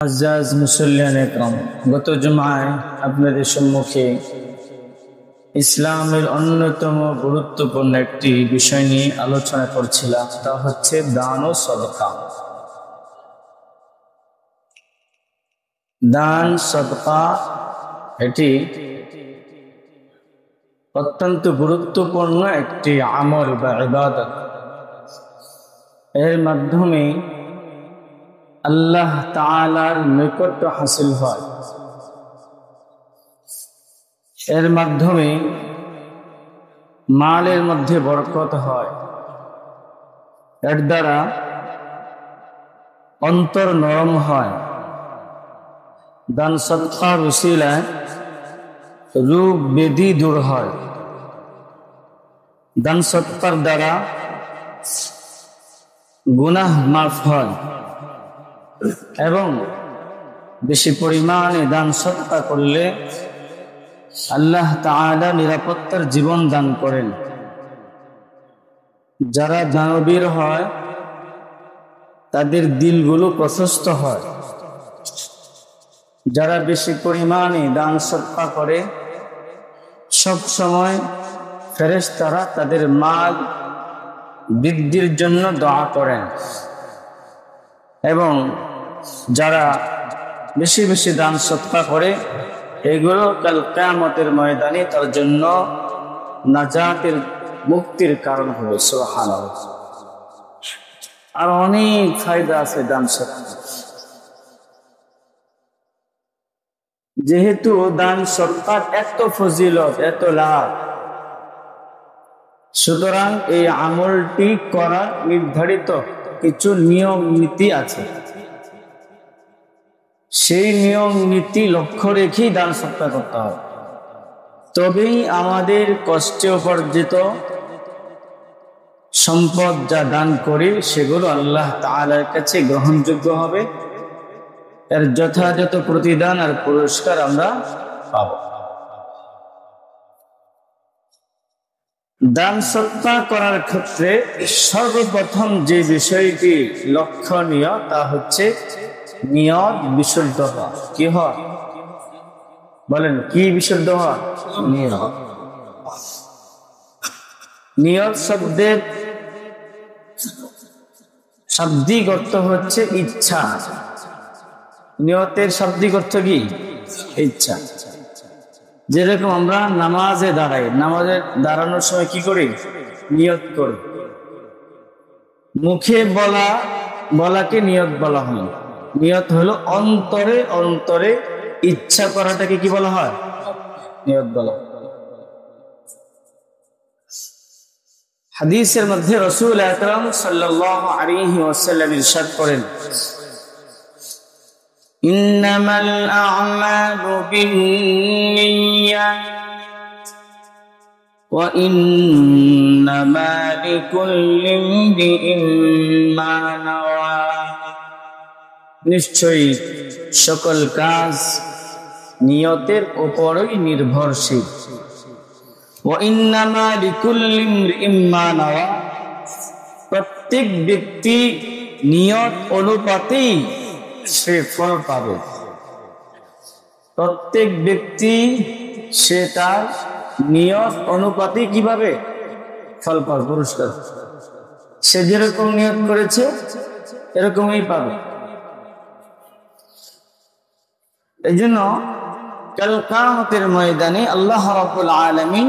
আজ্জাজ মুসল্লিয়ান একরাম, গত জুমায় আপনাদের সম্মুখে ইসলামের অন্যতম গুরুত্বপূর্ণ একটি বিষয় নিয়ে আলোচনা করছিলাম, তা হচ্ছে দান ও সদকা। দান সদকা এটি অত্যন্ত গুরুত্বপূর্ণ একটি আমল বা ইবাদত। এর মাধ্যমে আল্লাহ তাআলার নৈকট্য হাসিল হয়। এর মাধ্যমে মালের মধ্যে বরকত হয়। এর দ্বারা অন্তর নরম হয়। দান সদকার উসিলায় রোগ ব্যাধি দূর হয়। দান সদকার দ্বারা গুনাহ মাফ হয় এবং বেশি পরিমাণে দান সদকা করলে আল্লাহ তাআলা নিরাপত্তার জীবন দান করেন। যারা দানবীর হয় তাদের দিলগুলো প্রশস্ত হয়। যারা বেশি পরিমাণে দান সদকা করে সব সময় ফেরেশতারা তাদের মাল বৃদ্ধির জন্য দোয়া করেন এবং যারা বেশি বেশি দান সদকা করে এগুলো কাল কিয়ামতের ময়দানে তার জন্য নাজাতের মুক্তির কারণ হবে। সুবহানাল্লাহ। আর অনেক ফায়দা আছে দান সদকা। যেহেতু দান সদকার এত ফজিলত, এত লাভ, সুতরাং এই আমলটি করা নির্ধারিত কিছু নিয়ম নীতি আছে। সেই নিয়ম নীতি লক্ষ্য রেখেই দান সদকা করতে হবে। তবেই আমাদের কষ্টে উপার্জিত সম্পদ যা দান করি সেগুলো আল্লাহ তাআলার কাছে গ্রহণযোগ্য হবে। এর যথাযথ প্রতিদান আর পুরস্কার আমরা পাব। দান সদকা করার ক্ষেত্রে সর্বপ্রথম যে বিষয়টি লক্ষণীয় তা হচ্ছে নিয়ত বিশুদ্ধ হওয়া। কি হয় বলেন, কি বিশুদ্ধ হওয়া? নিয়ত। নিয়ত শব্দের শাব্দিক অর্থ হচ্ছে ইচ্ছা। নিয়তের শাব্দিক অর্থ কি? ইচ্ছা। যেরকম আমরা নামাজে দাঁড়াই, নামাজে দাঁড়ানোর সময় কি করি? নিয়ত করি। মুখে বলাকে নিয়ত বলা হয়। নিয়ত হলো অন্তরে অন্তরে ইচ্ছা করাটাকে কি বলা হয়? নিয়ত বলা। হাদিসের মধ্যে রাসূল আকরাম সাল্লাল্লাহু আলাইহি ওয়াসাল্লাম ইরশাদ করেন, ইন্নামাল আ'মালু বিন্নিয়াত ওয়া ইন্নামা লিকুল্লি ইমরিইন মা নাওয়া। নিশ্চয়ই সকল কাজ নিয়তের উপরই নির্ভরশীল। ওয়া ইন্নামা লিকুল্লি ইমরিইন মা নাওয়া, প্রত্যেক ব্যক্তি নিয়ত অনুপাতেই সে ফল পাবে। প্রত্যেক ব্যক্তি সে তার নিয়ত অনুপাতে কিভাবে ফল পাবে, পুরস্কার। সে যেরকম নিয়ত করেছে এরকমই পাবে। এই জন্য কাল কিয়ামতের ময়দানে আল্লাহ রাব্বুল আলামিন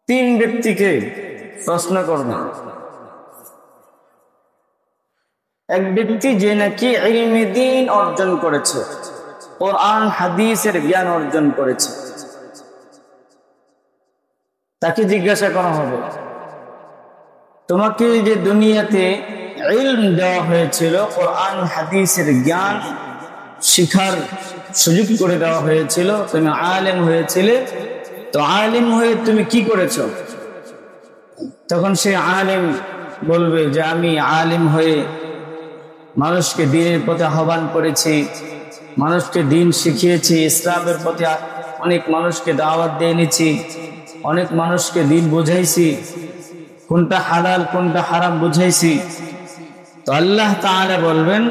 তিন ব্যক্তিকে প্রশ্ন করবেন। এক ব্যক্তি যে নাকি ইলমে দ্বীন অর্জন করেছে, কোরআন হাদিসের জ্ঞান অর্জন করেছে, তাকে জিজ্ঞাসা করা হবে, তোমাকে যে দুনিয়াতে ইলম দেওয়া হয়েছিল, কোরআন হাদিসের জ্ঞান শিখার সুযোগ করে দেওয়া হয়েছিল, তুমি আলেম হয়েছিলে, তো আলেম হয়ে তুমি কি করেছো? তখন সে আলেম বলবে যে আমি আলেম হয়ে মানুষকে দ্বীনের পথে আহ্বান করেছি, মানুষকে দ্বীন শিখিয়েছি, ইসলামের পথে অনেক মানুষকে দাওয়াত দিয়ে এনেছি, অনেক মানুষকে দ্বীন বুঝাইছি, কোনটা হালাল কোনটা হারাম বুঝাইছি। তো আল্লাহ তাআলা বলবেন,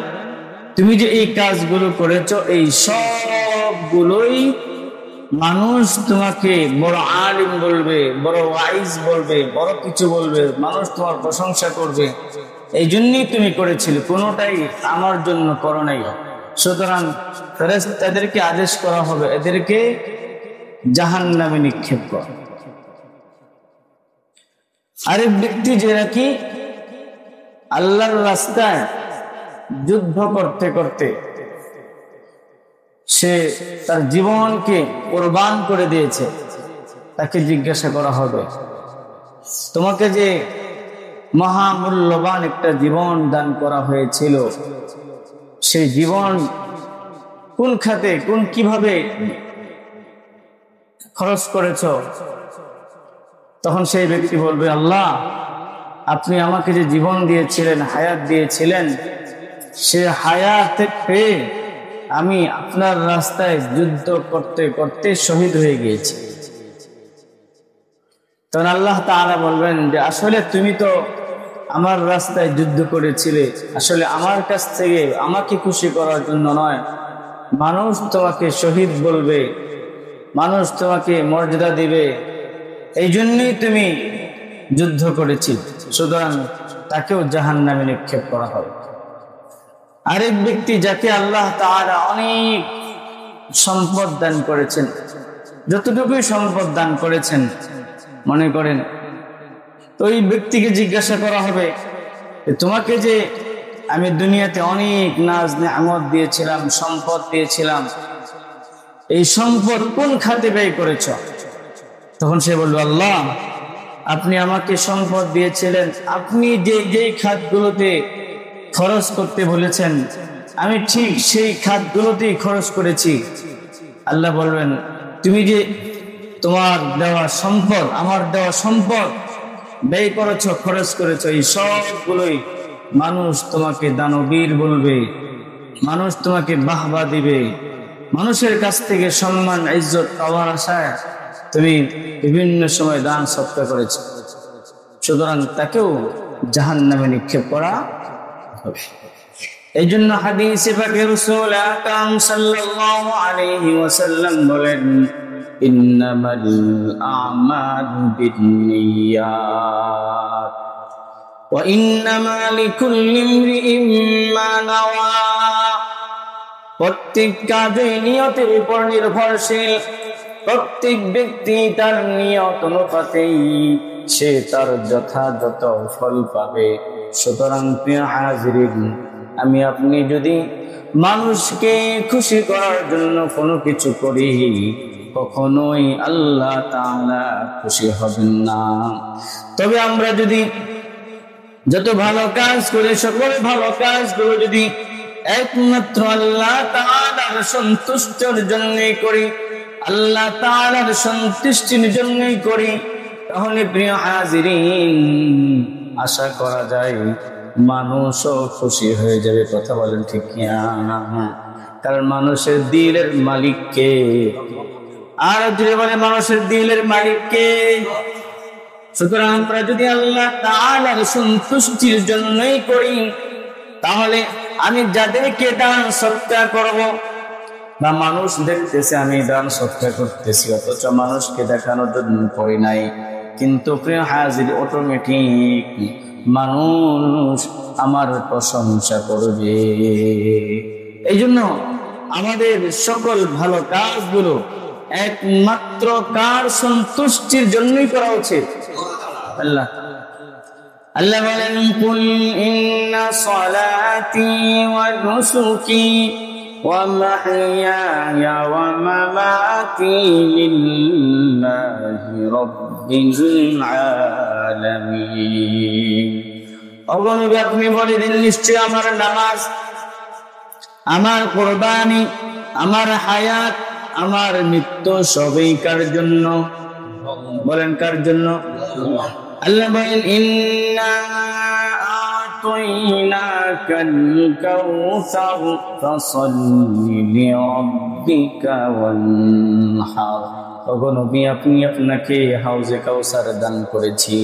তুমি যে এই কাজগুলো করেছো, এই সবগুলোই মানুষ তোমাকে বড় আলিম বলবে, বড় ওয়াইজ বলবে, বড় কিছু বলবে, মানুষ তোমার প্রশংসা করবে। এই জন্যই তুমি করেছিলে, কোনোটাই আমার জন্য করো নাই। সুতরাং ফেরেশতাদেরকে আদেশ করা হবে, এদেরকে জাহান্নামে নিক্ষেপ কর। আরেক ব্যক্তি যে নাকি আল্লাহর রাস্তায় যুদ্ধ করতে করতে সে তার জীবনকে কোরবান করে দিয়েছে, তাকে জিজ্ঞাসা করা হবে, তোমাকে যে মহামূল্যবান একটা জীবন দান করা হয়েছিল, সেই জীবন কোন খাতে, কিভাবে খরচ করেছ? তখন সেই ব্যক্তি বলবে, আল্লাহ, আপনি আমাকে যে জীবন দিয়েছিলেন, হায়াত দিয়েছিলেন, সে হায়াত পেয়ে আমি আপনার রাস্তায় যুদ্ধ করতে করতে শহীদ হয়ে গিয়েছি। তখন আল্লাহ তাআলা বলবেন যে আসলে তুমি তো আমার রাস্তায় যুদ্ধ করেছিলে, আসলে আমার কাছ থেকে আমাকে খুশি করার জন্য নয়, মানুষ তোমাকে শহীদ বলবে, মানুষ তোমাকে মর্যাদা দিবে, এই জন্যই তুমি যুদ্ধ করেছি। সুতরাং তাকেও জাহান্নামে নিক্ষেপ করা হবে। আরেক ব্যক্তি যাকে আল্লাহ তাআলা অনেক সম্পদ দান করেছেন, যতটুকুই সম্পদ দান করেছেন মনে করেন, তো এই ব্যক্তিকে জিজ্ঞাসা করা হবে, তোমাকে যে আমি দুনিয়াতে অনেক নাজ নেয়ামত দিয়েছিলাম, সম্পদ দিয়েছিলাম, এই সম্পদ কোন খাতে ব্যয় করেছ? তখন সে বলবে, আল্লাহ, আপনি আমাকে সম্পদ দিয়েছিলেন, আপনি যে খাতগুলোতে খরচ করতে বলেছেন আমি ঠিক সেই খাতগুলোতেই খরচ করেছি। আল্লাহ বলবেন, তুমি যে তোমার দেওয়া সম্পদ, আমার দেওয়া সম্পদ ব্যয় করেছ, খরচ করেছ, এই সবগুলোই মানুষ তোমাকে দানবীর বলবে, মানুষ তোমাকে বাহবা দিবে, মানুষের কাছ থেকে সম্মান ইজ্জত পাওয়ার আশায় তুমি বিভিন্ন সময় দান সৎকার করেছ। সুতরাং তাকেও জাহান্নামে নিক্ষেপ করা হবে। এই জন্য হাদিসে পাকে রাসূল আকরাম সাল্লাল্লাহু আলাইহি ওয়াসাল্লাম বলেন, ইন্নামাল আমালু বিন্নিয়াত ওয়া ইন্নামা লিকুল্লি ইমরিইম মা নাওয়া। প্রত্যেক কাজে নিয়তের উপর নির্ভরশীল, প্রত্যেক ব্যক্তি তার নিয়ত অনুপাতেই সে তার যথাযথ ফল পাবে। সুতরাং প্রিয় হাজিরিন, আমি আপনি যদি মানুষকে খুশি করার জন্য কোনো কিছু করি, কখনোই আল্লাহ তাআলা খুশি হবেন না। তবে আমরা যদি যত ভালো কাজ করি, সকল ভালো কাজগুলো যদি একমাত্র আল্লাহ তাআলার সন্তুষ্টির জন্যই করি, আল্লাহ তাআলার সন্তুষ্টির জন্যই করি, তাহলে প্রিয় হাজিরিন আশা করা যায় মানুষও খুশি হয়ে যাবে। কথা বলেন ঠিক কিনা? কারণ মানুষের দিলের মালিক কে? আর যদি বলে মানুষের দিলের মালিক কে? সুতরাং আমরা যদি আল্লাহ তাআলার সন্তুষ্টির জন্যই করি, তাহলে আমি যাদেরকে দান সৎকার করব, বা মানুষ দেখতেছে আমি দান সৎকার করতেছি, অথচ মানুষকে দেখানোর জন্য করি নাই, কিন্তু প্রিয় হাজির অটোমেটিক মানুষ আমার প্রশংসা করবে। এই জন্য আমাদের সকল ভালো কাজগুলো একমাত্র কার সন্তুষ্টির জন্যই করা উচিত? আল্লাহ। আল্লাহ বলেন, কুল ইন্না সালাতি ওয়া নুসুকি ওয়া মাহইয়ায়া ওয়া মামাতি লিল্লাহি রাব্বিল আলামিন। অগণবে আপনি বলে দিন, নিশ্চয় আমার নামাজ, আমার কুরবানি, আমার হায়াত, আমার মৃত্যু সবই কার জন্য? বলেন কার জন্য? আল্লাহ বলেন, ইন্না আ'তাইনাকাল কাউসার ফাসাল্লি লিরাব্বিকা ওয়ানহার। ওগো নবী, আপনি আপনাকে হাউজে কাউসার দান করেছি,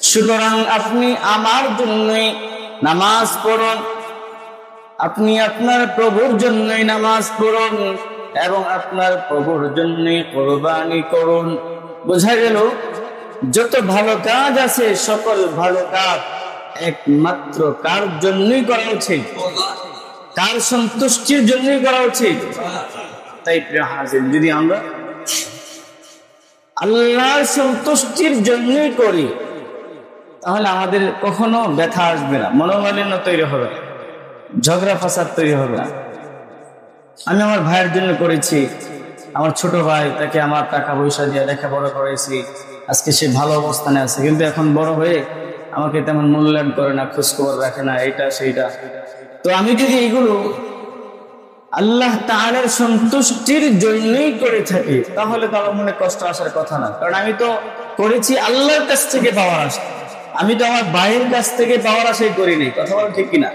সুতরাং আপনি আমার জন্যই নামাজ পড়ুন, আপনি আপনার প্রভুর জন্যই নামাজ পড়ুন এবং আপনার প্রভুর জন্যই কুরবানি করুন। বোঝা গেল যত ভালো কাজ আছে সকল ভালো কাজ একমাত্র কার জন্যই করা উচিত? কার সন্তুষ্টির জন্যই করা উচিত? তাই প্রিয় হাজির, যদি আমরা আল্লাহর সন্তুষ্টির জন্যই করি তাহলে আমাদের কখনো ব্যথা আসবে না, মনোমালিন্য তৈরি হবে না, ঝগড়া ফাসাদ তৈরি হবে না। আমি আমার ভাইয়ের জন্য করেছি, আমার ছোট ভাই, তাকে আমার টাকা পয়সা দিয়ে লেখাপড়া করেছি, আজকে সে ভালো অবস্থানে আছে, কিন্তু এখন বড় হয়ে আমাকে তেমন মূল্যায়ন করে না, খোঁজখবর রাখে না, এইটা সেইটা। তো আমি যদি এগুলো আল্লাহ তাআলার সন্তুষ্টির জন্যই করে থাকি তাহলে তো আমার মনে কষ্ট আসার কথা না, কারণ আমি তো করেছি আল্লাহর কাছ থেকে পাওয়ার আশা, আমি তো আমার ভাইয়ের কাছ থেকে পাওয়ার আশাই করিনি। কথা বল ঠিক কিনা?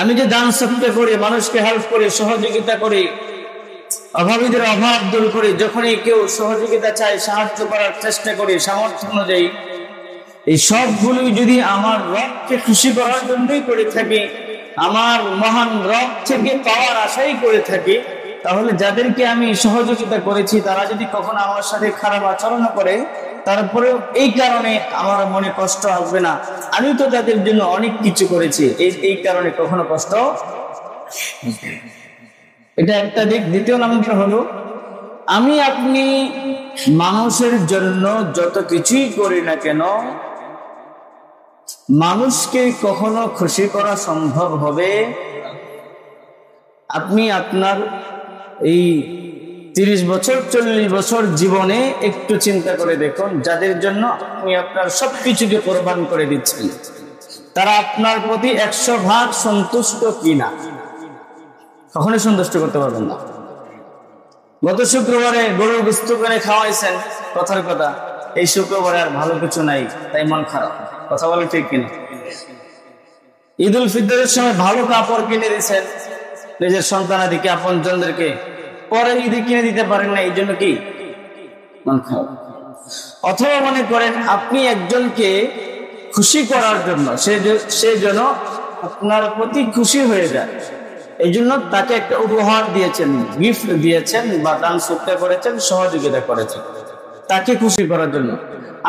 আমি যে দান সৎকা করি, মানুষকে হেল্প করি, সহযোগিতা করি, অভাবীদের অভাব দূর করি, যখনই কেউ সহযোগিতা চায় সাহায্য করার চেষ্টা করি সামর্থ্য অনুযায়ী, এই সবগুলি যদি আমার রবকে খুশি করার জন্যই করে থাকি, আমার মহান রব থেকে পাওয়ার আশাই করে থাকি, তাহলে যাদেরকে আমি সহযোগিতা করেছি তারা যদি কখনো আমার সাথে খারাপ আচরণ করে, তারপরেও এই কারণে আমার মনে কষ্ট আসবে না। আমি তো তাদের জন্য অনেক কিছু করেছি, এই কারণে কখনো কষ্ট। এটা একটা দিক। দ্বিতীয় নাম্বার হলো, আমি আপনি মানুষের জন্য যত কিছুই করি না কেন, মানুষকে কখনো খুশি করা সম্ভব হবে? আপনি আপনার এই 30 বছর 40 বছর জীবনে একটু চিন্তা করে দেখুন, যাদের জন্য আপনি আপনার সবকিছুকে কোরবান করে দিচ্ছেন, তারা আপনার প্রতি 100% সন্তুষ্ট কিনা? কখনোই সন্তুষ্ট করতে পারবেন না। গত শুক্রবারে গরুর গোশত করে খাওয়াইছেন, কথার কথা এই শুক্রবারে আর ভালো কিছু নাই, তাই মন খারাপ। কথা বলে ঠিক কিনা? ঈদ উল ফিতরের সময় ভালো কাপড় কিনে দিয়েছেন নিজের সন্তানাদিকে, আপন জনদেরকে, পরে ঈদে কিনে দিতে পারেন না, এই জন্য কি মন খারাপ? অথবা মনে করেন আপনি একজনকে খুশি করার জন্য, সে যেন আপনার প্রতি খুশি হয়ে যায়, এই জন্য তাকে একটা উপহার দিয়েছেন, গিফট দিয়েছেন, বা দান সৎকার করেছেন, সহযোগিতা করেছেন তাকে খুশি করার জন্য।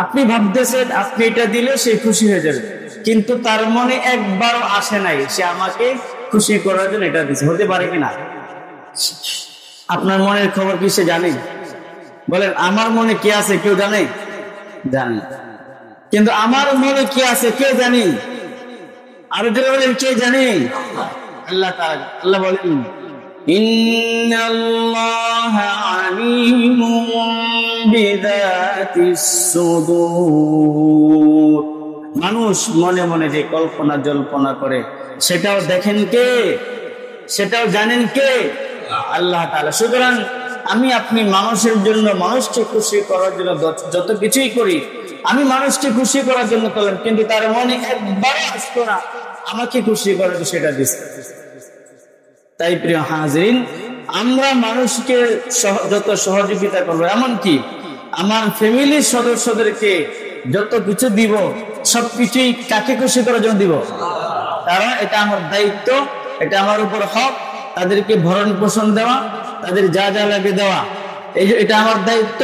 আপনি ভাবতেছেন আপনি এটা দিলে সে খুশি হয়ে যাবে, কিন্তু তার মনে একবারও আসে নাই সে আমাকে খুশি করার জন্য এটা দিচ্ছে। হতে পারে কিনা? আপনার মনের খবর কি সে জানে? বলেন, আমার মনে কি আছে কেউ জানে? জানে। কিন্তু আমার মনে কি আছে কে জানে? আরো জোরে বলেন, কে জানে? আল্লাহ তাআলা। আল্লাহ বলেন, ইন্নাল্লাহা আলিমুম বিযাতিস সুদূর। মানুষ মনে মনে যে কল্পনা জল্পনা করে সেটাও দেখেন কে? সেটাও জানেন কে? আল্লাহ তাআলা। সুতরাং আমি আপনি মানুষের জন্য, মানুষকে খুশি করার জন্য যত কিছুই করি, আমি মানুষকে খুশি করার জন্য করলাম, কিন্তু তার মনে একবার আসতো না আমাকে খুশি করার জন্য সেটা দিচ্ছে। তাই প্রিয় হাজিরিন, আমরা মানুষকে যত সহযোগিতা করবো, এমনকি আমার ফ্যামিলির সদস্যদেরকে যত কিছু দিব, সবকিছুই কাকে খুশি করার জন্য দিব? কারণ এটা আমার দায়িত্ব, এটা আমার উপর হক, তাদেরকে ভরণ পোষণ দেওয়া, তাদের যা যা লাগে দেওয়া, এটা আমার দায়িত্ব।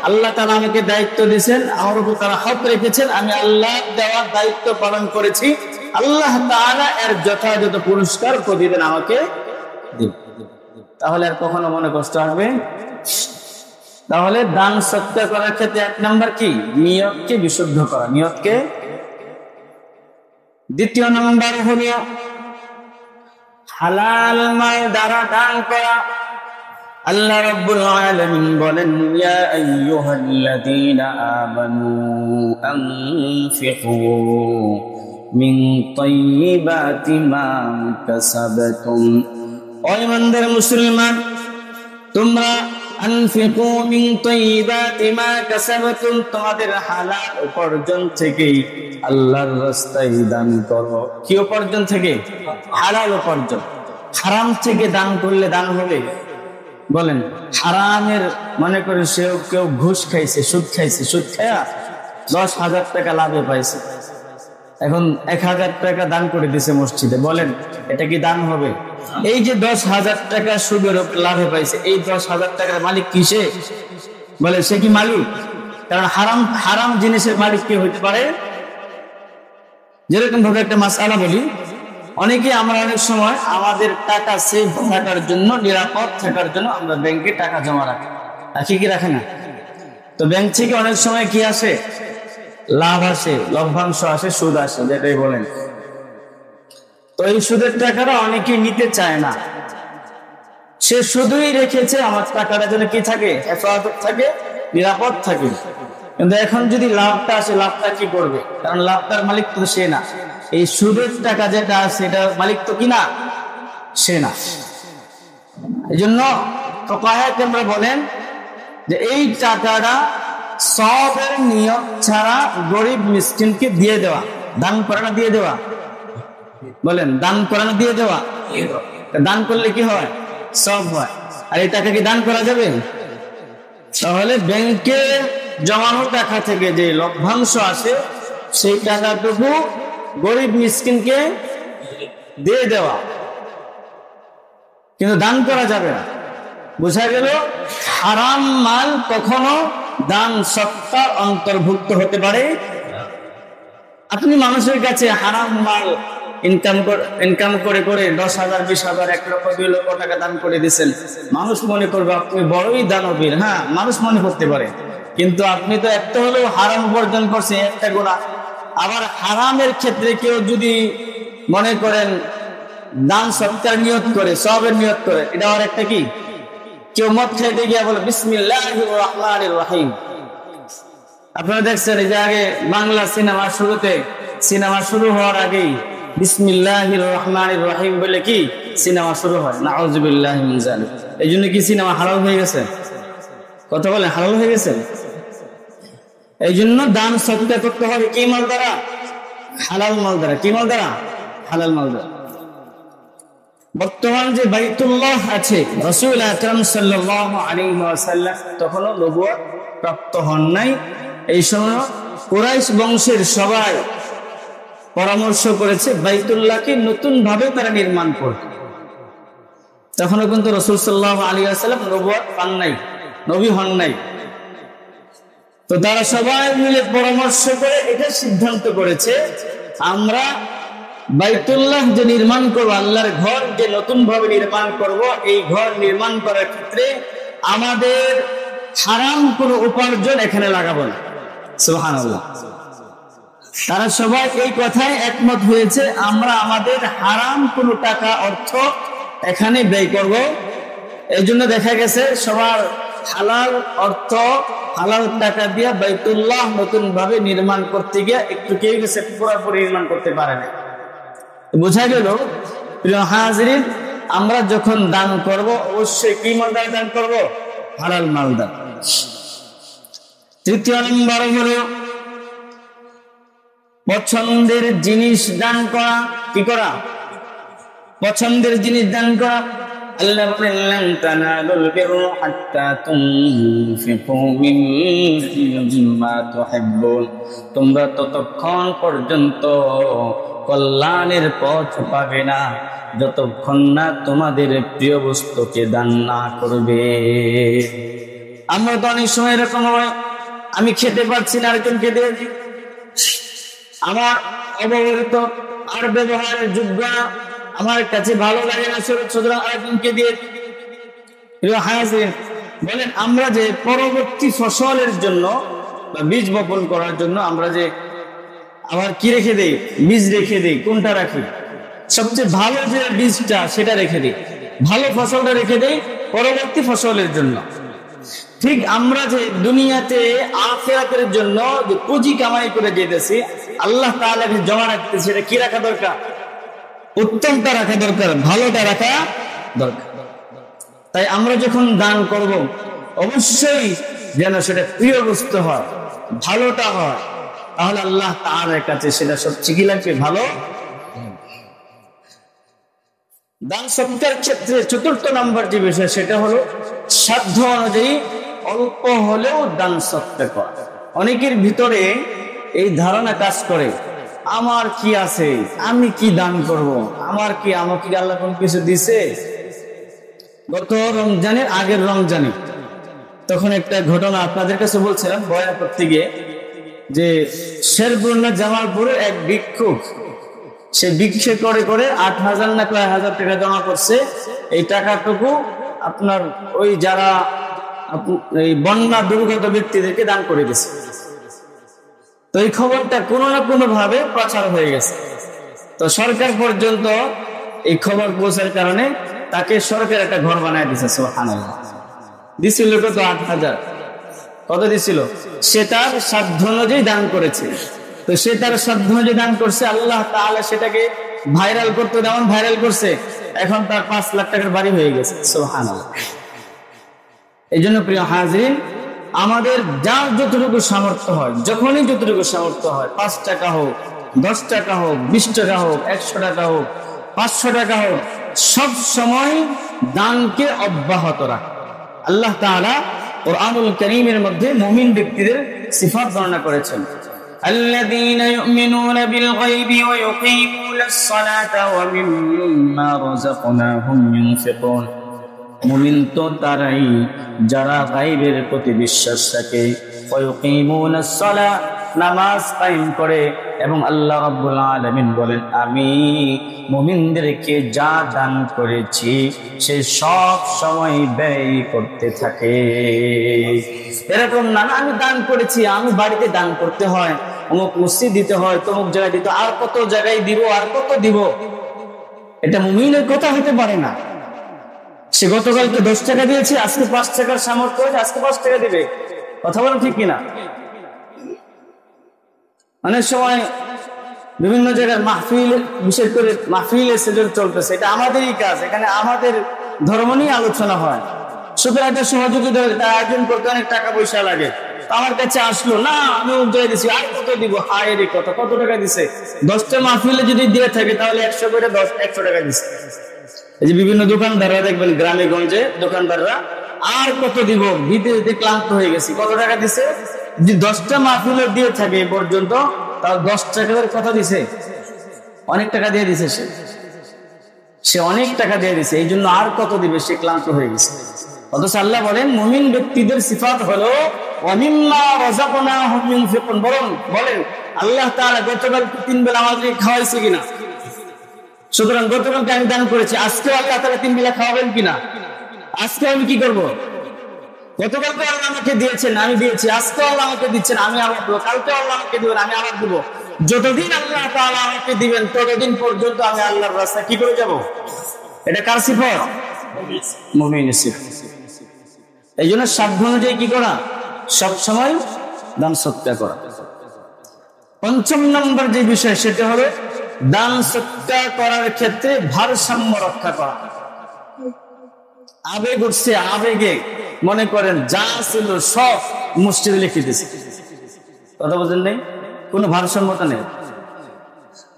আল্লাহ তাআলা আমাকে দায়িত্ব দিয়েছেন, আমার উপর তারা হক রেখেছেন, আমি আল্লাহ দেওয়া দায়িত্ব পালন করেছি। আল্লাহ তাআলা এর যথাযথ পুরস্কার প্রতিদিন আমাকে দিন। তাহলে আর কখনো মনে কষ্ট আসবে? তাহলে দান সৎকার করার ক্ষেত্রে 1 নাম্বার কি? নিয়তকে বিশুদ্ধ করা, নিয়তকে। দ্বিতীয় নাম্বার হলো হালাল মাল দ্বারা দান করা। আল্লাহ রাব্বুল আলামিন বলেন, ইয়া আইয়ুহাল্লাযীনা আমানু আনফিকু মিন তাইয়্যিবাতি মা কাসাবতুম। ও ইমানদার মুসলমান, তোমরা আনফিকু মিন তাইয়্যিবাতি মা কাসাবতুম, তোমাদের হালাল উপার্জন থেকে আল্লাহর রাস্তায় দান করো। কি উপার্জন থেকে? হালাল উপার্জন। হারাম থেকে দান করলে দান হবে? বলেন, হারামের মনে করে কেউ ঘুষ খাইছে, সুদ খাইছে, সুদ খায়া 10,000 টাকা লাভে পাইছে, এখন 1000 টাকা দান করে দিছে মসজিদে, বলেন এটা কি দান হবে? এই যে 10,000 টাকা সুদের লাভে পাইছে, এই 10,000 টাকার মালিক কি সে? বলে সে কি মালিক? কারণ হারাম হারাম জিনিসের মালিক কে হইতে পারে? যেরকম ভাবে একটা মাসআলা বলি, অনেকে আমরা অনেক সময় আমাদের টাকা সেফ থাকার জন্য, নিরাপদ থাকার জন্য আমরা ব্যাংকে টাকা জমা রাখি, রাখি কি রাখে না? তো ব্যাংক থেকে অনেক সময় কি আসে? লাভ আসে, লভ্যাংশ আসে, সুদ আসে, যেটাই বলেন। তো এই সুদের টাকাটা অনেকে নিতে চায় না, সে শুধুই রেখেছে আমার টাকাটা যেন কি থাকে, হেফাজত থাকে, নিরাপদ থাকে। কিন্তু এখন যদি লাভটা আসে, লাভটা কি করবে? কারণ লাভটার মালিক তো সে না, এই সুদের টাকা যেটা আছে এটার মালিক তো কি না, সে না। এই জন্য আমরা বলেন যে এই টাকাটা সবের নিয়ত ছাড়া গরিব মিসকিনকে দিয়ে দেওয়া, দান করানো দিয়ে দেওয়া, বলেন দান করানো দিয়ে দেওয়া। দান করলে কি হয়? সব হয়। আর এই টাকা কি দান করা যাবে? তাহলে ব্যাংকে জমানো টাকা থেকে যে লভ্যাংশ আসে সেই টাকাটুকু গরিব মিসকিনকে দিয়ে দেওয়া, কিন্তু দান করা যাবে না। বোঝা গেল হারাম মাল কখনো দান সৎকার অন্তর্ভুক্ত হতে পারে। আপনি মানুষের কাছে হারাম মাল ইনকাম করে করে 10,000, 20,000, 1 লক্ষ, 2 লক্ষ টাকা দান করে দিচ্ছেন, মানুষ মনে করবে আপনি বড়ই দানবীর। হ্যাঁ, মানুষ মনে করতে পারে, কিন্তু আপনি তো একটা হলেও হারাম উপার্জন করছেন, একটা গুনাহ। আবার হারামের ক্ষেত্রে কেউ যদি মনে করেন দান সৎকার নিয়ত করে, সবের নিয়ত করে, এটা আর একটা কি? কেউ মদ খাইতে গিয়ে বলে বিসমিল্লাহির রহমানির রহিম। আপনারা দেখছেন এই যে আগে বাংলা সিনেমা শুরু হওয়ার আগেই বিসমিল্লাহির রহমানির রহিম বলে কি সিনেমা শুরু হয়? নাউযুবিল্লাহি মিন যালিক। এই জন্য কি সিনেমা হালাল হয়ে গেছে? কথা বলেন, হালাল হয়ে গেছে। এই জন্য দান সৎকার করতে হবে কি মাল দ্বারা? হালাল মাল দ্বারা। কি মাল দ্বারা? হালাল মাল দ্বারা। বর্তমান যে বাইতুল্লাহ আছে, রাসূল আকরাম সাল্লাল্লাহু আলাইহি ওয়াসাল্লাম তখনও নবুয়ত প্রাপ্ত হন নাই। এই সময় কুরাইশ বংশের সবাই পরামর্শ করেছে বাইতুল্লাহকে নতুন ভাবে তারা নির্মাণ করবে। তখনও কিন্তু রাসূল সাল্লাল্লাহু আলাইহি ওয়াসাল্লাম নবুয়ত পান নাই, নবী হন নাই। তো তারা সবাই মিলে পরামর্শ করে এটা সিদ্ধান্ত করেছে, আমরা বাইতুল্লাহ যে নির্মাণ করবো, আল্লাহর ঘর যে নতুন ভাবে নির্মাণ করব, এই ঘর নির্মাণ করার ক্ষেত্রে আমাদের হারাম কোনো উপার্জন এখানে লাগাবো না। সুবহানাল্লাহ। তারা সবাই এই কথায় একমত হয়েছে, আমরা আমাদের হারাম কোনো টাকা অর্থ এখানে ব্যয় করব। এই জন্য দেখা গেছে সবার হালাল অর্থ, হালাল টাকা দিয়ে বাইতুল্লাহ নতুন ভাবে নির্মাণ করতে গিয়ে একটু কেউ গেছে, পুরোপুরি নির্মাণ করতে পারে না। বোঝা গেল প্রিয় হাজিরিন, আমরা যখন দান করব অবশ্যই কি মাল দ্বারা দান করব? হালাল মাল দ্বারা। তৃতীয় নম্বর হলো পছন্দের জিনিস দান করা। কি করা? পছন্দের জিনিস দান করা। আল্লাহ বলেন লান তানালুল বিররা হাত্তা তুনফিকু মিম্মা তুহিব্বুন, তোমরা ততক্ষণ পর্যন্ত কল্যাণের পথ পাবে না যতক্ষণ না তোমাদের প্রিয় বস্তুকে দান না করবে। আমরা তো অনেক সময় এরকম হয়, আমি খেতে পারছি না, আরেকজনকে দিয়ে দিই। আমার অবহেলিত আর ব্যবহারের যোগ্য আমার কাছে ভালো লাগে না, সুতরাং আরেকজনকে দিয়ে বলেন। আমরা যে পরবর্তী ফসলের জন্য বা বীজ বপন করার জন্য আমরা যে আবার কি রেখে দেই? বীজ রেখে দেই। কোনটা রাখি? সবচেয়ে ভালো যে বীজটা সেটা রেখে দিই, ভালো ফসলটা রেখে দেই পরবর্তী ফসলের জন্য। ঠিক আমরা যে দুনিয়াতে আখিরাতের জন্য যে পুঁজি কামাই করে যেতেছি, আল্লাহ তাআলাকে জমা রাখতেছি, সেটা কি রাখা দরকার? উত্তমটা রাখা দরকার, ভালোটা রাখা দরকার। তাই আমরা যখন দান করব অবশ্যই যেন সেটা প্রিয় বস্তু হয়, ভালোটা হয়, তাহলে আল্লাহ তাআলার কাছে সেটা সবচেয়ে কি লাগবে? ভালো। দান সৎকার ক্ষেত্রে চতুর্থ নম্বর যে বিষয় সেটা হলো সাধ্য অনুযায়ী অল্প হলেও দান সৎকার করা। অনেকের ভিতরে এই ধারণা কাজ করে আমার কি আছে, আমি কি দান করব, আমার কি, আমাকে কি আল্লাহ কোন কিছু দিছে? গত রমজানের আগের রমজানে তখন একটা ঘটনা আপনাদের কাছে বলছিলাম বয়ান করতে গিয়ে, যে শেরপুর না জামালপুরের এক ভিক্ষুক, সে ভিক্ষে করে করে 8,000 না কয়েক হাজার টাকা জমা করছে। এই টাকাটুকু আপনার ওই যারা এই বন্যা দুর্গত ব্যক্তিদেরকে দান করে দিয়েছে। তো এই খবরটা কোনো না কোনো ভাবে প্রচার হয়ে গেছে। তো সরকার পর্যন্ত এই খবর পৌঁছার কারণে তাকে সরকার একটা ঘর বানায় দিয়েছে। সুবহানাল্লাহ। দিছিল কত? 8,000। কত দিছিল? সে তার সাধ্য অনুযায়ী দান করেছে। তো সে তার সাধ্য অনুযায়ী দান করছে, আল্লাহ তাআলা সেটাকে ভাইরাল করতে যেমন ভাইরাল করছে, এখন তার 5 লাখ টাকার বাড়ি হয়ে গেছে। সুবহানাল্লাহ। এই জন্য প্রিয় হাজরিন, আমাদের যার যতটুকু সামর্থ্য হয়, যখনই যতটুকু সামর্থ্য হয়, 5 টাকা হোক, 10 টাকা হোক, 20 টাকা হোক, 100 টাকা হোক, 500 টাকা হোক, সব সময় দানকে অব্যাহত রাখ। আল্লাহ তাআলা কুরআনুল কারীমের মধ্যে মুমিন ব্যক্তিদের সিফাত বর্ণনা করেছেন। আল্লাযীনা ইউমিনুনা বিল গায়বি ওয়া ইউকিমুনাস সালাতা ওয়া মিম্মা রাযাকনাহুম ইউনফিকুন। মুমিন তো তারাই যারা গায়বের প্রতি বিশ্বাস রাখে, ওয়া ইউকিমুনাস সালাহ, নামাজ কায়েম করে, এবং আল্লাহ রাব্বুল আলামিন বলেন আমি মুমিনদেরকে যা দান করেছি সে সব সময় ব্যয় করতে থাকে। এরকম না আমি দান করেছি, আমি বাড়িতে দান করতে হয়, অমুক মসজিদ দিতে হয়, তমুক জায়গায় দিতে, আর কত জায়গায় দিব, আর কত দিব, এটা মুমিনের কথা হতে পারে না। সে গতকালকে 10 টাকা দিয়েছে, আজকে 5 টাকার সামর্থ্য হয়েছে, আজকে 5 টাকা দিবে। কথা বলেন ঠিক কিনা? অনেক সময় বিভিন্ন জায়গায় মাহফিল, বিশেষ করে মাহফিল সেজন চলতেছে, এটা আমাদেরই কাজ, এখানে আমাদের ধর্ম নিয়ে আলোচনা হয়। সুতরাং একটা সহযোগিতার আয়োজন করতে অনেক টাকা পয়সা লাগে। আমার কাছে আসলো, না আমি উদ্যোগ দিচ্ছি, আর কত দিব, হায় রে কত, কত টাকা দিছে? 10টা মাহফিলে যদি দিয়ে থাকে তাহলে 100 করে 100 টাকা দিছে। এই যে বিভিন্ন দোকানদাররা দেখবেন, গ্রামে গঞ্জে দোকানদাররা, আর কত দিব, দিতে দিতে ক্লান্ত হয়ে গেছি, কত টাকা দিছে? যে 10টা মাহফিলে দিয়ে থাকে এ পর্যন্ত, তার 10 টাকার কথা দিছে, অনেক টাকা দিয়ে দিছে, সে অনেক টাকা দিয়ে দিছে, এই জন্য আর কত দিবে, সে ক্লান্ত হয়ে গেছে। অথচ আল্লাহ বলেন মুমিন ব্যক্তিদের সিফাত হলো ওয়া মিম্মা রাযাকনাহুম ইউনফিকুন। বলেন আল্লাহ তাআলা গতকাল 3 বেলা আমাদেরকে খাওয়াইছে কিনা? সুতরাং গতকালকে আমি দান করেছি, আজকে আল্লাহ তাআলা 3 বেলা খাওয়াবেন কিনা? আজকে আমি কি করব? গতকালকে আল্লাহ আমাকে দিয়েছেন, আমি দিয়েছি, আজকে আল্লাহ আমাকে দিচ্ছেন, আমি আবার দেবো, কালকে আল্লাহ আমাকে দিবেন, আমি আবার দেবো। যতদিন আল্লাহ তাআলা আমাকে দিবেন ততদিন পর্যন্ত আমি আল্লাহর রাস্তায় কি করে যাব? এটা কার সিফাত? মুমিনের সিফাত। এই জন্য সাধ্য অনুযায়ী কি করা? সবসময় দান সৎকার করা। 5ম নম্বর যে বিষয়, সেটা হলো দান সৎকার করার ক্ষেত্রে ভারসাম্য রক্ষা করা। আবেগ উঠছে, আবেগে মনে করেন যা ছিল সব মসজিদে লিখে দিয়েছে, কথা বলছেন নেই, কোনো ভারসাম্যতা নেই।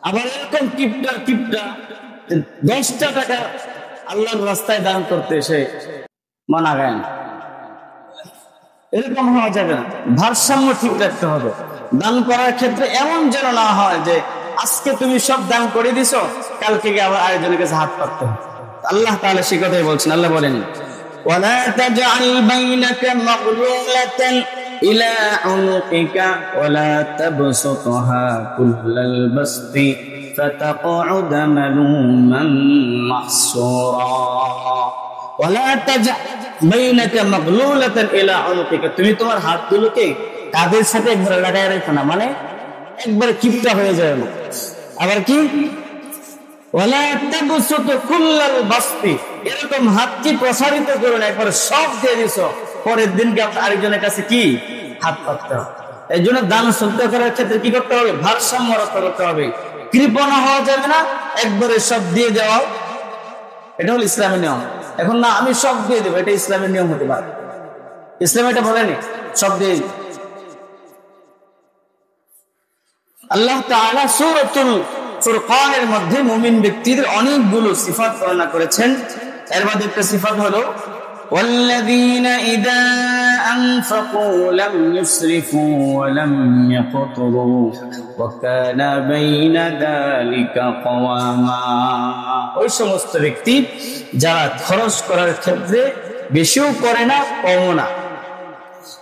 আবার এরকম কিপটা 10টা টাকা আল্লাহর রাস্তায় দান করতে সে মানা গায় না, এরকম হওয়া যাবে না। ভারসাম্য ঠিক রাখতে হবে দান করার ক্ষেত্রে। এমন যেন না হয় যে আজকে তুমি সব দান করে দিছো, কালকে গিয়ে আবার আরেকজনের কাছে হাত পাততে হবে। আল্লাহ তাআলা সে কথাই বলছেন। আল্লাহ বলেন ওয়ালা তাজআল বাইনাকা মাগলুলাতান ইলা উনুকিকা ওয়ালা তাবসুতহা কুল্লাল বাসতি ফাতাকউদা মালুমান মাহসুরা। ওয়ালা তাজআল বাইনাকা মাগলুলাতান ইলা উনুকিকা, তুমি তোমার হাতগুলোকে কাঁধের সাথে একবার লাগায় রাখো না, মানে একবার কিপটা হয়ে যায়। আবার কি ওয়ালা তাবসুতু কুল্লাল বাসতি, এরকম হাতকে প্রসারিত করো না, একবার সব দিয়ে দিছো, পরের দিনকে আরেকজনের কাছে কি হাত পাততে হবে। এই জন্য দান সৎকার করার ক্ষেত্রে কি করতে হবে? ভারসাম্য রক্ষা করতে হবে। কৃপণা হওয়া যাবে না, একবারে সব দিয়ে দেওয়া, এটা হলো ইসলামের নিয়ম। এখন না আমি সব দিয়ে দেবো, এটা ইসলামের নিয়ম হতে পারে? ইসলাম এটা বলেনি সব দিয়ে। আল্লাহ তাআলা সূরাতুল ফুরকানের মধ্যে মুমিন ব্যক্তিদের অনেকগুলো সিফাত বর্ণনা করেছেন। এর মধ্যে একটা সিফাত হলো والذين إذا أنفقوا لم يسرفوا ولم يقتروا وكان بين ذلك قواما। ওই সমস্ত ব্যক্তি যারা খরচ করার ক্ষেত্রে বেশিও করে না কমও না,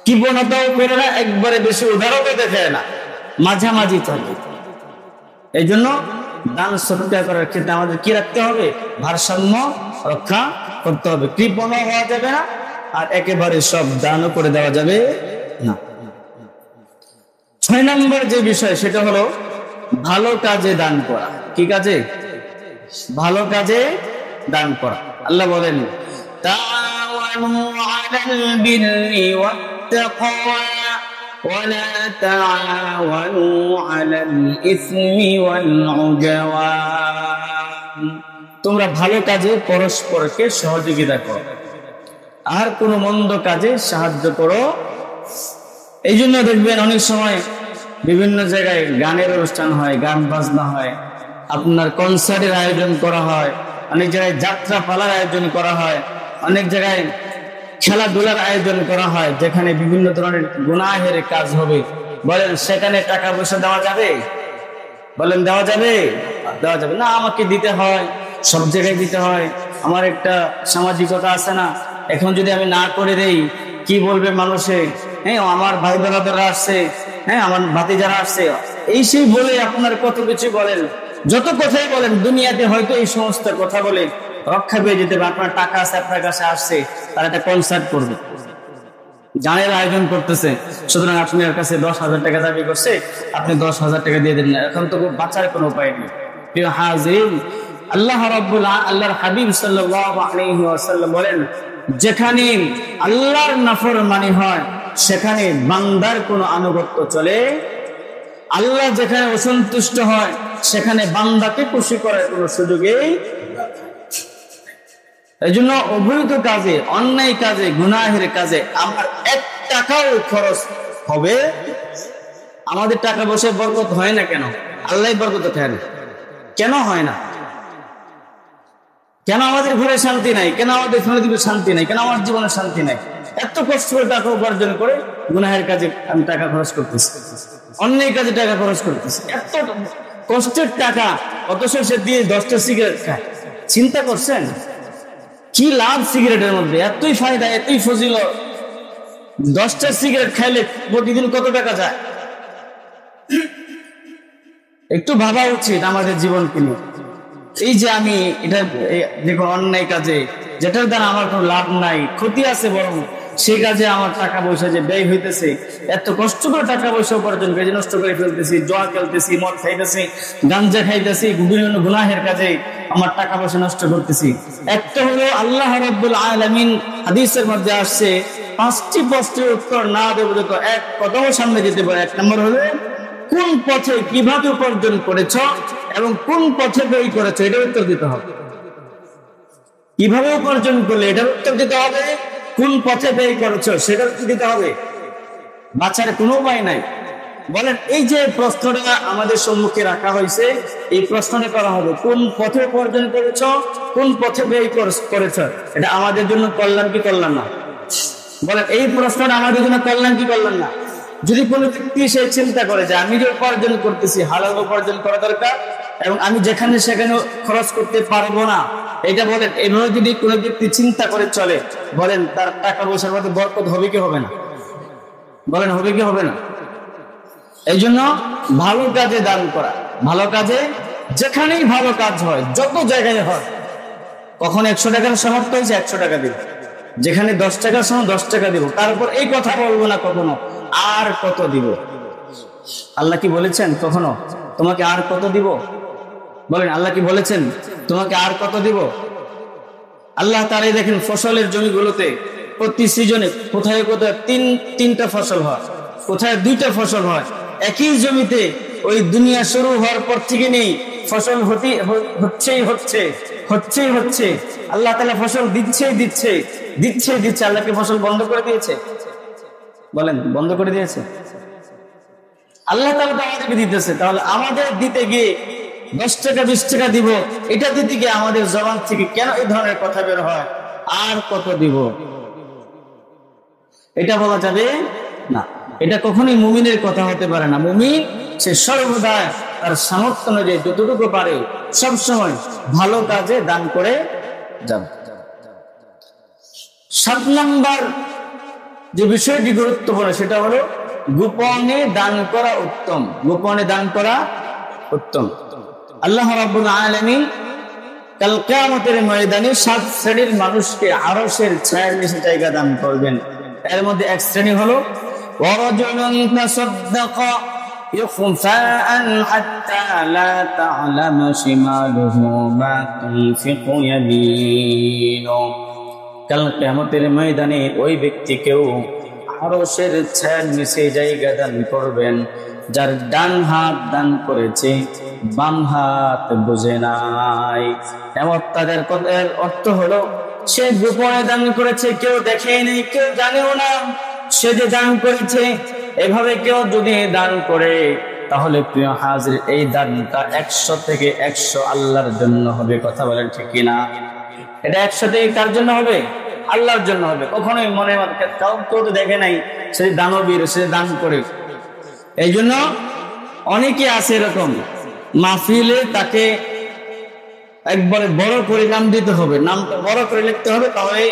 কৃপণতাও করে না, একবারে বেশি উদারতা দেখায় না, মাঝামাঝি থাকে। এই জন্য দান সদকা করার ক্ষেত্রে আমাদের কি রাখতে হবে? ভারসাম্য রক্ষা করতে হবে। কৃপণ হওয়া যাবে না, আর একেবারে সব দানও করে দেওয়া যাবে না। 6 নম্বর যে বিষয় সেটা হলো ভালো কাজে দান করা। কি কাজে? ভালো কাজে দান করা। আল্লাহ বলেন তাআওয়ানু আলাল বিররি ওয়াত তাকওয়া ওয়ালা তাআওয়ানু আলাল ইসমি ওয়াল উদওয়ান। তোমরা ভালো কাজে পরস্পরকে সহযোগিতা করো, আর কোনো মন্দ কাজে সাহায্য করো। এই জন্য দেখবেন অনেক সময় বিভিন্ন জায়গায় গানের অনুষ্ঠান হয়, গান বাজনা হয়, আপনার কনসার্টের আয়োজন করা হয়, অনেক জায়গায় যাত্রা পালার আয়োজন করা হয়, অনেক জায়গায় খেলাধুলার আয়োজন করা হয়, যেখানে বিভিন্ন ধরনের গুনাহের কাজ হবে। বলেন সেখানে টাকা পয়সা দেওয়া যাবে? বলেন দেওয়া যাবে? দেওয়া যাবে না। আমাকে দিতে হয়, সব জায়গায় দিতে হয়, আমার একটা সামাজিকতা আছে না? এখন যদি আমি না করে দেই কি বলবে মানুষে? হ্যাঁ, আমার ভাই বোনেরা আসছে, হ্যাঁ আমার ভাতিজারা আসছে, এই সেই বলে আপনার কত কিছু বলেন, যত কথাই বলেন দুনিয়াতে হয়তো এই সমস্ত কথা বলে রক্ষা পেয়ে যেতে পারে। আপনার টাকা আছে, আপনার কাছে আসছে, তারা একটা কনসার্ট করবে, গানের আয়োজন করতেছে, সুতরাং আপনার কাছে 10,000 টাকা দাবি করছে, আপনি 10,000 টাকা দিয়ে দেন না। এখন তো বাঁচার কোনো উপায় নেই। প্রিয় হাজিরিন, আল্লাহর হাবিব সাল্লাল্লাহু আলাইহি ওয়াসাল্লাম বলেন, যেখানে আল্লাহর নাফরমানি হয় সেখানে বান্দার কোনো আনুগত্য চলে। আল্লাহ যেখানে অসন্তুষ্ট হয় সেখানে বান্দাকে খুশি করার কোনো সুযোগই। এই জন্য অবৈধ কাজে, অন্যায় কাজে, গুনাহের কাজে আমার 1 টাকাও খরচ হবে। আমাদের টাকা পয়সায় বরকত হয় না কেন? আল্লাহ বরকত দেন, কেন হয় না? কেন আমাদের ঘরে শান্তি নাই? কেন আমাদের ফ্যামিলিতে শান্তি নাই? কেন আমার জীবনে শান্তি নাই? এত কষ্ট করে টাকা উপার্জন করে গুনাহের কাজে আমি টাকা খরচ করতেছি, অন্যায় কাজে টাকা খরচ করতেছি, এত কষ্টের টাকা, অথচ সে দিয়ে 10টা সিগারেট খায়। চিন্তা করছেন কি লাভ সিগারেটের মধ্যে? এতই ফায়দা, এতই ফজিলত। 10টা সিগারেট খাইলে প্রতিদিন কত টাকা যায়? একটু ভাবা উচিত আমাদের জীবনকে নিয়ে। এই যে আমি এটা দেখো অন্যায় কাজে, যেটার দ্বারা আমার কোনো লাভ নাই, ক্ষতি আছে বরং, সেই কাজে আমার টাকা পয়সা যে ব্যয় হইতেছে, এত কষ্ট করে টাকা পয়সা উপার্জন করে নষ্ট করে ফেলতেছি, জোয়া খেলতেছি, মদ খাইতেছি, গাঞ্জা খাইতেছি, বিভিন্ন গুনাহের কাজে আমার টাকা পয়সা নষ্ট করতেছি। একটা হলো আল্লাহ রাব্বুল আলামিন হাদিসের মধ্যে আসছে 5টি প্রশ্নের উত্তর না দেবো তো 1 কদম সামনে যেতে পারে। 1 নম্বর হলো কোন পথে কিভাবে উপার্জন করেছ এবং কোন পথে ব্যয় করেছ, এটার উত্তর দিতে হবে। কিভাবে উপার্জন করলে এটার উত্তর দিতে হবে, কোন পথে ব্যয় করেছ সেটার উত্তর দিতে হবে। বাঁচার কোনো উপায় নাই। বলেন এই যে প্রশ্নটা আমাদের সম্মুখে রাখা হয়েছে, এই প্রশ্নটা করা হবে কোন পথে উপার্জন করেছ, কোন পথে ব্যয় করেছ। এটা আমাদের জন্য কল্যাণ কি কল্যাণ না? বলেন এই প্রশ্নটা আমাদের জন্য কল্যাণ কি কল্যাণ না? যদি কোনো ব্যক্তি সে চিন্তা করে যে আমি যে উপার্জন করতেছি হালাল উপার্জন করা দরকার এবং আমি যেখানে সেখানে খরচ করতে পারবো না, এটা বলেন এভাবে যদি কোনো ব্যক্তি চিন্তা করে চলে, বলেন তার টাকা পয়সার মধ্যে বরকত হবে কি হবে না? বলেন হবে কি হবে না? এই জন্য ভালো কাজে দান করা, ভালো কাজে, যেখানেই ভালো কাজ হয়, যত জায়গায় হয়, কখন 100 টাকার সামর্থ্য হয়েছে 100 টাকা দিব, যেখানে 10 টাকার সময় 10 টাকা দিব, তারপর এই কথা বলবো না কখনো আর কত দিব। আল্লাহ কি বলেছেন কখনো তোমাকে আর কত দিব? বলেন আল্লাহ কি বলেছেন তোমাকে আর কত দিব? আল্লাহ তাআলা দেখেন ফসলের জমিগুলোতে প্রতি সিজনে কোথায় কোথায় তিনটা ফসল হয়, কোথায় 2টা ফসল হয়। একই জমিতে ওই দুনিয়া শুরু হওয়ার পর থেকে নেই, ফসল হচ্ছে। আল্লাহ তাআলা ফসল দিচ্ছে। আল্লাহকে ফসল বন্ধ করে দিয়েছে? বলেন বন্ধ করে দিয়েছে? আল্লাহ তাআলা তো আমাদেরকে দিতেছে, তাহলে আমাদের দিতে গিয়ে 10 টাকা 20 টাকা দিব, এটা দিতে গিয়ে আমাদের জবান থেকে কেন এই ধরনের কথা বের হয় আর কত দিব? এটা বলা যাবে না। এটা কখনোই মুমিনের কথা হতে পারে না। মুমিন সে সর্বদা তার সামর্থ্য অনুযায়ী যতটুকু পারে সবসময় ভালো কাজে দান করে যাবে। 7 নম্বর যে বিষয়টি গুরুত্বপূর্ণ সেটা হলো গোপনে দান করা উত্তম। গোপনে দান করা উত্তম। আল্লাহ রাব্বুল আলামিন কাল কিয়ামতের ময়দানে 7 শ্রেণীর মানুষকে আরশের ছায়ার নিচে জায়গা দান করবেন। এর মধ্যে এক শ্রেণী হলো ওয়ারাজুলুন তাসাদদাকা ইখফাআন হাত্তা লা তা'লামা শিমালুহু মা তুনফিকু ইয়ামিনু। কাল কিয়ামতের ময়দানে ওই ব্যক্তিকেও আরশের ছায়ার নিচে জায়গা দান করবেন যার ডান হাত দান করেছে বাম হাত বুঝে নাই। এমন তাদের কথার অর্থ হলো সে গোপনে দান করেছে, কেউ দেখে নেই, কেউ জানেও না সে যে দান করেছে। এভাবে কেউ যদি দান করে তাহলে প্রিয় হাজির এই দানটা 100 থেকে 100 আল্লাহর জন্য হবে। কথা বলেন ঠিক কিনা? এটা 100 থেকে কার জন্য হবে? আল্লাহর জন্য হবে। কখনোই মনে কেউ তো দেখে নাই সে দানবীর, সে দান করে। এই জন্য অনেকে আছে এরকম, মাহফিলে তাকে একবারে বড় করে নাম দিতে হবে, নামটা বড় করে লিখতে হবে, তাহলে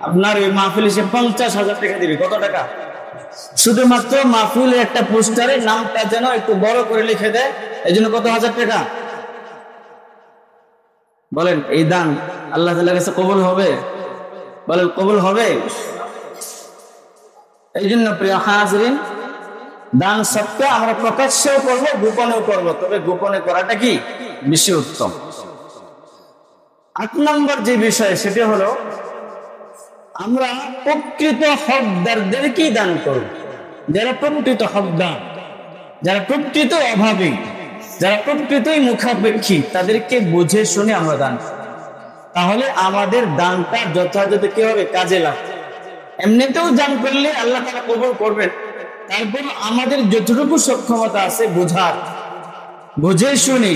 আপনার ওই মাহফিলে সে 50,000 টাকা দিবে। কত টাকা? শুধুমাত্র মাহফিলে একটা পোস্টারে নামটা যেন একটু বড় করে লিখে দেয়, এই জন্য কত হাজার টাকা? বলেন এই দান আল্লাহ তাআলার কাছে কবুল হবে? বলেন কবুল হবে? এই জন্য প্রিয় হাজিরিন, দান সবটা আমরা প্রকাশ্যেও করবো, গোপনেও করবো, তবে গোপনে করাটা কি বেশি উত্তম। 8 নম্বর যে বিষয় সেটা হলো আমরা প্রকৃত হকদারদেরকেই দান করব। যারা প্রকৃত হকদার, যারা প্রকৃত অভাবী, যারা প্রকৃতই মুখাপেক্ষী, তাদেরকে বুঝে শুনে আমরা দান করব। তাহলে আমাদের দানটা যথাযথ কি হবে? কাজে লাগবে। এমনিতেও দান করলে আল্লাহ তাআলা কবুল করবেন, তারপর আমাদের যতটুকু সক্ষমতা আছে বোঝার, বুঝে শুনে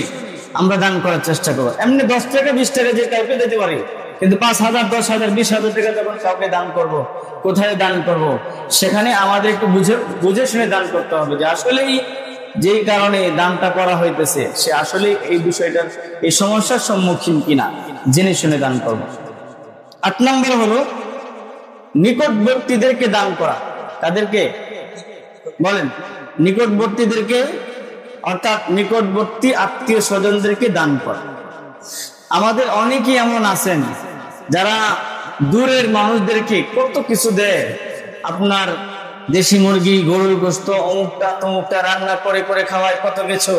আমরা দান করার চেষ্টা করব। এমনি 10 টাকা 20 টাকা যে কাউকে দিতে পারি, কিন্তু 5,000 10,000 20,000 টাকা যখন কাউকে দান করব, কোথায় দান করব, সেখানে আমাদের একটু বুঝে শুনে দান করতে হবে যে আসলেই যেই কারণে দানটা করা হইতেছে সে আসলে এই বিষয়টার এই সমস্যার সম্মুখীন কিনা জেনে শুনে দান করব। 8 নম্বর হলো নিকটবর্তীদেরকে দান করা। তাদেরকে বলেন নিকটবর্তীদেরকে, অর্থাৎ নিকটবর্তী আত্মীয় স্বজনদেরকে দান করা। আমাদের অনেকেই এমন আছেন যারা দূরের মানুষদেরকে কত কিছু দেয়, আপনার দেশি মুরগি, গরুর গোশত, অমুকটা তমুকটা রান্না করে করে খাওয়ায় কত কিছু,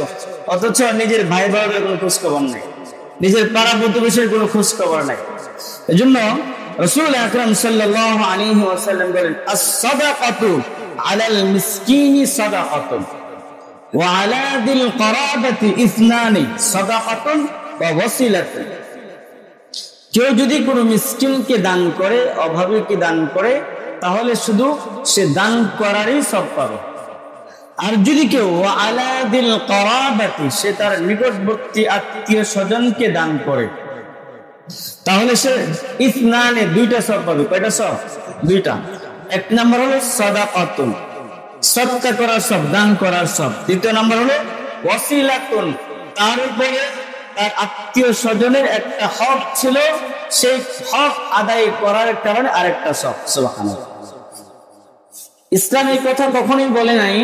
অথচ নিজের ভাই বোনদের কোনো খোঁজ খবর নেই, নিজের পাড়া প্রতিবেশীর কোনো খোঁজ খবর নাই। এজন্য রাসূল আকরাম সাল্লাল্লাহু আলাইহি ওয়াসাল্লাম বলেন, আস-সাদাকাতু আলাল মিসকিনি সাদাকাতুন ওয়া আলা দিল করাবাতি ইসনানি সাদাকাতুন ওয়া ওয়াসিলাতুন। কেউ যদি কোনো মিসকিনকে দান করে, অভাবীকে দান করে, তাহলে শুধু সে দান করারই সওয়াব পাবে। আর যদি কেউ আলা দিল করাবাতি, সে তার নিকটবর্তী আত্মীয় স্বজনকে দান করে, তাহলে সে ইসনানে 2টা সওয়াব পাবে। কয়টা সওয়াব? 2টা। 1 নম্বর হলো সাদাকাতুন, সদকা করার সওয়াব, দান করার সওয়াব। 2 নম্বর হলো ওয়াসিলাতুন, তার উপরে তার আত্মীয় স্বজনের একটা হক ছিল, সেই হক আদায় করার কারণে আরেকটা সওয়াব। সুবহানাল্লাহ। ইসলাম এই কথা কখনোই বলে নাই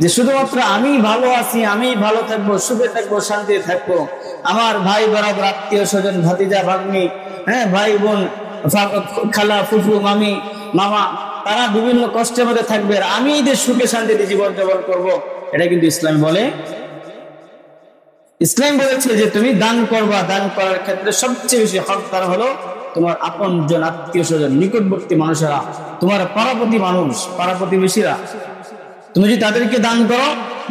যে শুধুমাত্র আমি ভালো আছি, আমি ভালো থাকবো, সুখে থাকবো, শান্তিতে থাকবো, আমার ভাই বরাবর আত্মীয় স্বজন, ভাতিজা ভাগ্নি, ভাই বোন, খালা ফুফু মামি মামা, তারা বিভিন্ন কষ্টের মধ্যে থাকবে, আর আমি এদের সুখে শান্তিতে জীবন যাপন করবো। এটা কিন্তু ইসলাম বলে। ইসলাম বলেছে যে তুমি দান করবা, দান করার ক্ষেত্রে সবচেয়ে বেশি হক তার হলো তোমার আপনজন, আত্মীয় স্বজন, নিকটবর্তী মানুষেরা, তোমার পাড়াপতি মানুষ, পাড়া প্রতিবেশীরা। তুমি যদি তাদেরকে দান করো,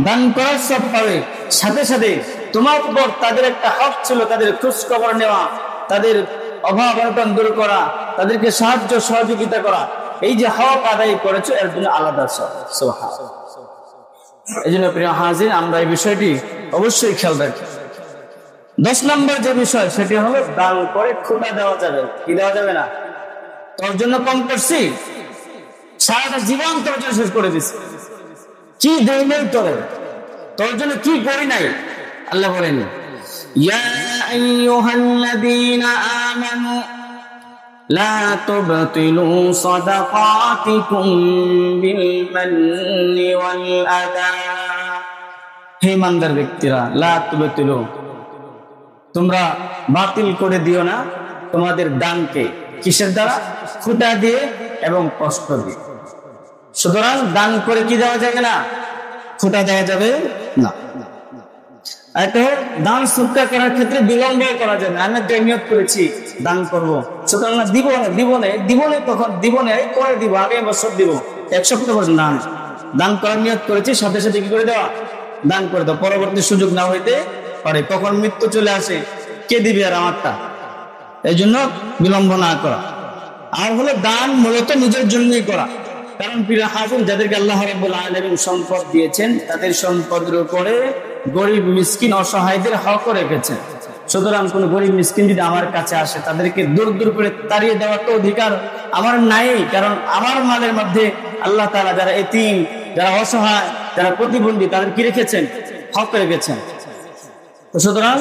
দান করার সব পাবে, সাথে সাথে তোমার উপর তাদের একটা হক ছিল, তাদের খোঁজ খবর নেওয়া, তাদের অভাব অনটন দূর করা, তাদেরকে সাহায্য সহযোগিতা করা। এই যে হক আদায় করেছো, এর জন্য আলাদা সব। সুবহানাল্লাহ। এই জন্য প্রিয় হাজির, আমরা এই বিষয়টি অবশ্যই খেয়াল রাখি। 10 নম্বর যে বিষয় সেটি হলো দান করে খোটা দেওয়া যাবে। কি দেওয়া যাবে না? তোর জন্য কম করছি, সারাটা জীবন তোর জন্য শেষ করে দিছে, কি দেই নাই তোর জন্য কি করি নাই। আল্লাহ বলেন ইয়া আইয়ুহাল্লাযীনা আমানু লা তুবতিলু সাদাকাতিকুম বিল মান্নি ওয়াল আদা। হে ইমানদার ব্যক্তিরা, লা তুবতিলু, তোমরা বাতিল করে দিও না তোমাদের দানকে। কিসের দ্বারা? ফুটা দিয়ে এবং কষ্ট দিয়ে। সুতরাং দান করে কি দেওয়া যাবে না? ফুটা দেওয়া যাবে না। দান সদকা করার ক্ষেত্রে বিলম্ব করা যাবে না। আমি নিয়ত করেছি দান করব, সুতরাং দিব না তখন দিব না, পরে দিব, আগে বছর দিব, এক সপ্তাহ পর না। দান করার নিয়ত করেছি, সাথে সাথে কি করে দেওয়া? দান করে দাও। পরবর্তী সুযোগ না হইতে পারে, কখন মৃত্যু চলে আসে, কে দিবে আর আমারটা। এই জন্য বিলম্ব না করা। আর হলো দান মূলত নিজের জন্যই করা। কারণ প্রিয় হাফেজ, যাদেরকে আল্লাহ রাব্বুল আলামিন সম্পদ দিয়েছেন, তাদের সম্পদের উপরে গরিব মিসকিন অসহায়দের হক রেখেছেন। সুতরাং কোন গরিব মিসকিন যদি আমার কাছে আসে, তাদেরকে দূর দূর করে তাড়িয়ে দেওয়ার তো অধিকার আমার নাই। কারণ আমার মালের মধ্যে আল্লাহ তাআলা যারা এতিম, যারা অসহায়, যারা প্রতিবন্ধী, তাদের কি রেখেছেন? হক রেখেছেন। তো সুতরাং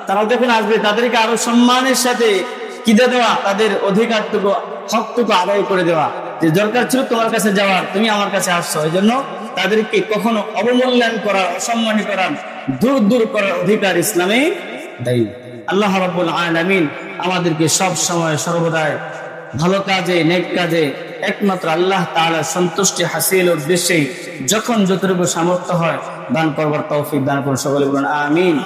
তারা যখন আসবে, তাদেরকে আরো সম্মানের সাথে কি দেওয়া? তাদের অধিকারটুকু, হকটুকু আদায় করে দেওয়া। যে দরকার ছিল তোমার কাছে যাওয়ার, তুমি আমার কাছে আসছো, এই জন্য তাদেরকে কখনো অবমূল্যায়ন করার, অসম্মান করার, দূর দূর করার অধিকার ইসলামে দেয়। আল্লাহ রাব্বুল আলামিন আমাদেরকে সব সময় সর্বদাই ভালো কাজে, নেক কাজে একমাত্র আল্লাহ তাআলার সন্তুষ্টি হাসিল উদ্দেশ্যে যখন যতটুকু সামর্থ্য হয় দান করবার তৌফিক দান করুন। সকলে বলুন আমিন।